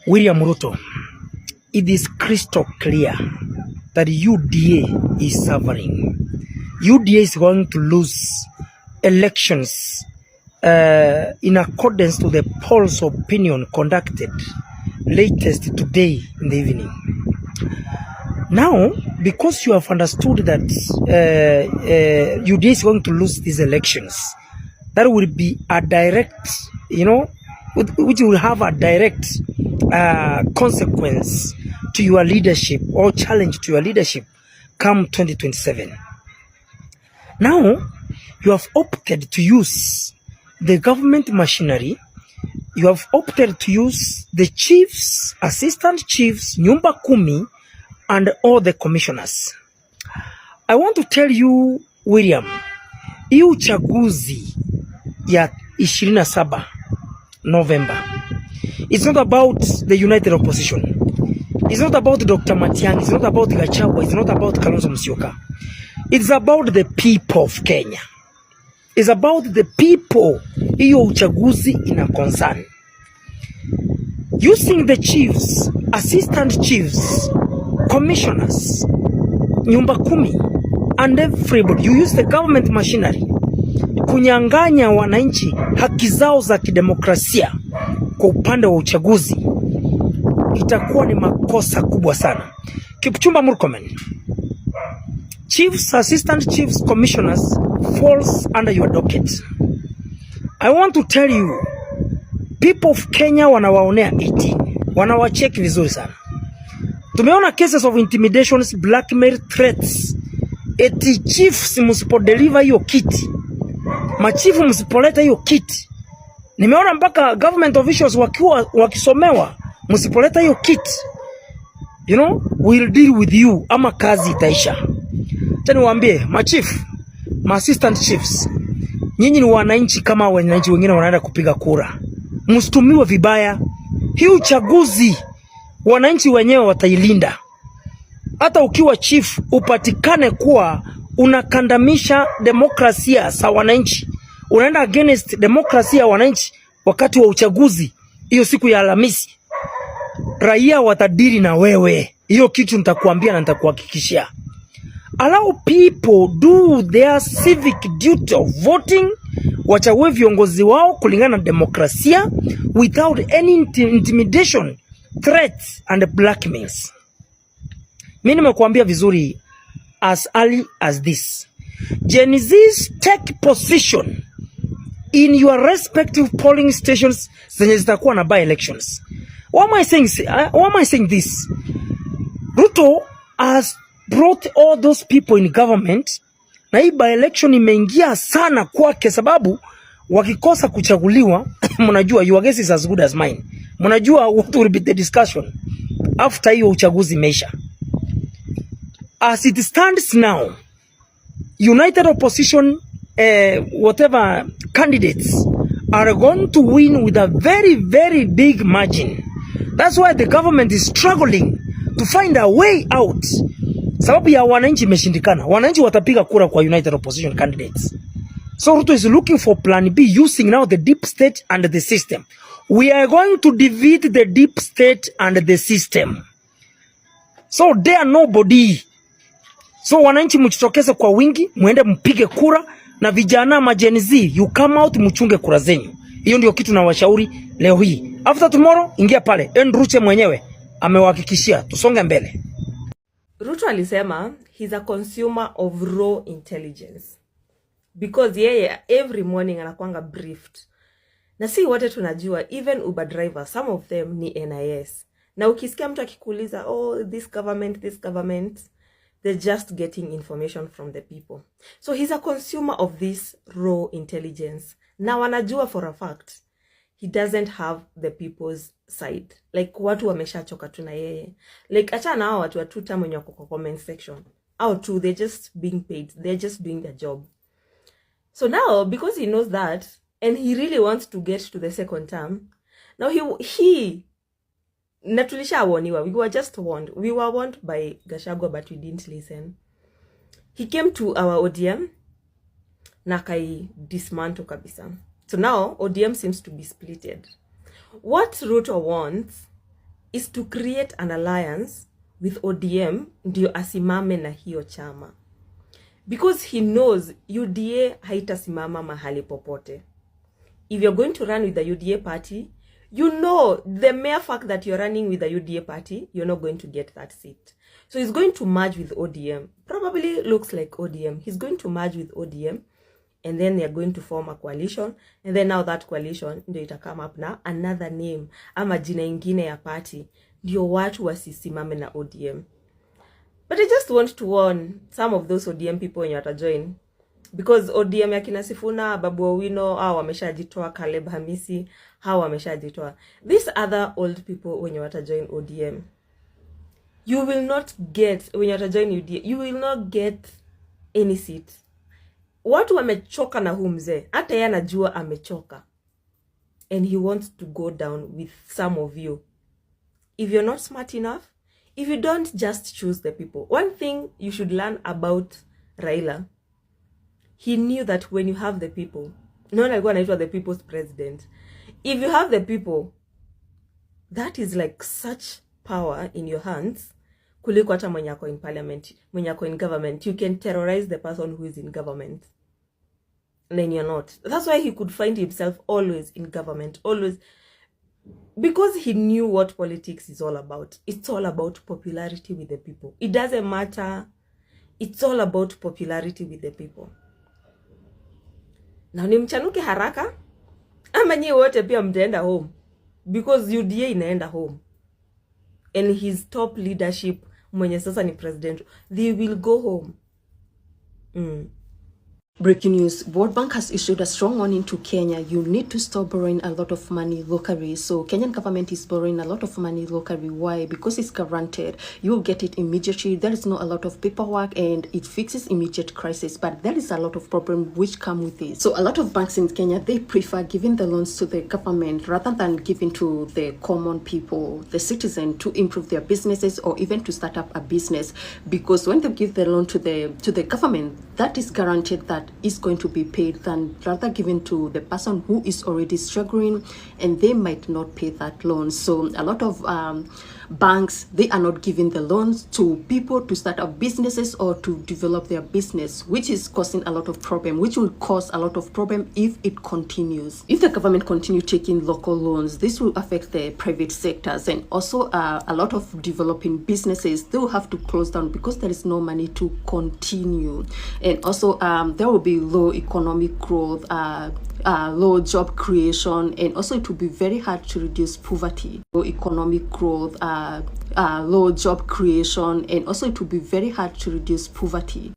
William Ruto, it is crystal clear that UDA is suffering. UDA is going to lose elections in accordance to the polls opinion conducted latest today in the evening. Now, because you have understood that UDA is going to lose these elections, that will be a direct, which will have a direct consequence to your leadership or challenge to your leadership come 2027. Now, you have opted to use the government machinery. You have opted to use the chiefs, assistant chiefs, nyumba kumi, and all the commissioners. I want to tell you, William, hii uchaguzi ya 27 November, it's not about the united opposition. It's not about Dr. Matiang'i. It's not about Gachagua. It's not about Kalonzo Musyoka. It's about the people of Kenya. It's about the people. Hiyo uchaguzi ina concern. Using the chiefs, assistant chiefs, commissioners, nyumba kumi, and everybody, you use the government machinery kunyang'anya wananchi haki zao za kidemokrasia kwa upande wa uchaguzi, itakuwa ni makosa kubwa sana. Kipchumba Murkomen, chiefs, assistant chiefs, commissioners falls under your docket. I want to tell you, people of Kenya wanawaonea 18, wanawacheki vizuri sana. Tumeona cases of intimidations, blackmail, threats. Eti chiefs msipodeliver hiyo kiti, machifu msipoleta hiyo kiti. Nimeona mpaka government officials wakisomewa, msipoleta hiyo kiti, we'll deal with you, ama kazi itaisha. Tena niwaambie machief, assistant chiefs, nyinyi ni wananchi kama wananchi wengine wanaenda kupiga kura. Msitumiwe vibaya. Hii uchaguzi wananchi wenyewe watailinda. Hata ukiwa chief upatikane kuwa unakandamisha demokrasia za wananchi, unaenda against demokrasia ya wananchi wakati wa uchaguzi, hiyo siku ya Alhamisi, raia watadiri na wewe. Hiyo kitu nitakuambia na nitakuhakikishia. Allow people do their civic duty of voting, wachague viongozi wao kulingana na demokrasia without any intimidation, threats and blackmails. Mimi nimekuambia vizuri as early as this. Gen Z's take position in your respective polling stations zenye zitakuwa na by elections. Why am I saying this? Ruto has brought all those people in government, na hii by election imeingia sana kwake, sababu wakikosa kuchaguliwa mnajua your guess is as good as mine. Mnajua what will be the discussion after hiyo uchaguzi imeisha. As it stands now, united opposition, whatever candidates are going to win with a very, very big margin. That's why the government is struggling to find a way out. Sababu ya wananchi imeshindikana. Wananchi watapiga kura kwa united opposition candidates. So Ruto is looking for plan B, using now the deep state and the system. We are going to defeat the deep state and the system. So dare nobody. So wananchi mchitokeze kwa wingi, muende mpige kura, na vijana Gen Z, you come out mchunge kura zenyu. Hiyo ndio kitu na washauri leo hii. After tomorrow, ingia pale. Ruche mwenyewe amewahakikishia tusonge mbele. Ruto alisema he's a consumer of raw intelligence. Because yeye every morning anakuanga briefed. Na si wote tunajua, even Uber drivers, some of them ni NIS. Na ukisikia mtu akikuuliza, this government, they're just getting information from the people. So he's a consumer of this raw intelligence. Na wanajua for a fact, he doesn't have the people's side. Like watu wameshachoka tu na yeye. Like achana hao watu watuta mwenye wako kwa comment section. Out too, they're just being paid. They're just doing their job. So now, because he knows that, and he really wants to get to the second term, now he natulisha woniwa. We were just warned. We were warned by Gachagua, but we didn't listen. He came to our ODM, na kai dismantle kabisa. So now ODM seems to be splitted. What Ruto wants is to create an alliance with ODM ndio asimame na hiyo chama, because he knows UDA haitasimama mahali popote. If you're going to run with the UDA party, you know the mere fact that you're running with the UDA party, you're not going to get that seat. So he's going to merge with ODM. Probably looks like ODM. He's going to merge with ODM, and then they're going to form a coalition, and then now that coalition ndio ita come up na another name ama jina ingine ya party ndio watu wasisimame na ODM. But I just want to warn some of those ODM people when you are to join, because ODM ya kina Sifuna, Babu Owino, hao wameshajitoa, Caleb Hamisi, hao wameshajitoa. These other old people when you are to join ODM, you will not get, when you are to join UDA, you will not get any seat. Watu wamechoka na humze, hata yeye anajua amechoka, and he wants to go down with some of you. If you're not smart enough, if you don't just choose the people. One thing you should learn about Raila, he knew that when you have the people, not like when I was the people's president, if you have the people, that is like such power in your hands. Kuliko hata mwenye ako in parliament, mwenye ako in government, you can terrorize the person who is in government. Then you're not. That's why he could find himself always in government, always. Because he knew what politics is all about. It's all about popularity with the people. It doesn't matter. It's all about popularity with the people. Now nimchanuke haraka, ama nyi wote pia mtaenda home, because UDA inaenda home, and his top leadership mwenye sasa ni president, they will go home. Breaking news, World Bank has issued a strong warning to Kenya. You need to stop borrowing a lot of money locally. So Kenyan government is borrowing a lot of money locally. Why? Because it's guaranteed. You will get it immediately. There is not a lot of paperwork and it fixes immediate crisis. But there is a lot of problems which come with it. So a lot of banks in Kenya, they prefer giving the loans to the government rather than giving to the common people, the citizen, to improve their businesses or even to start up a business. Because when they give the loan to the government, that is guaranteed that is going to be paid, than rather given to the person who is already struggling and they might not pay that loan. So a lot of banks, they are not giving the loans to people to start up businesses or to develop their business, which is causing a lot of problem, which will cause a lot of problem if it continues. If the government continue taking local loans, this will affect the private sectors, and also a lot of developing businesses, they will have to close down because there is no money to continue. And also there will be low economic growth, low job creation, and also it will be very hard to reduce poverty. Low economic growth, low job creation, and also it will be very hard to reduce poverty.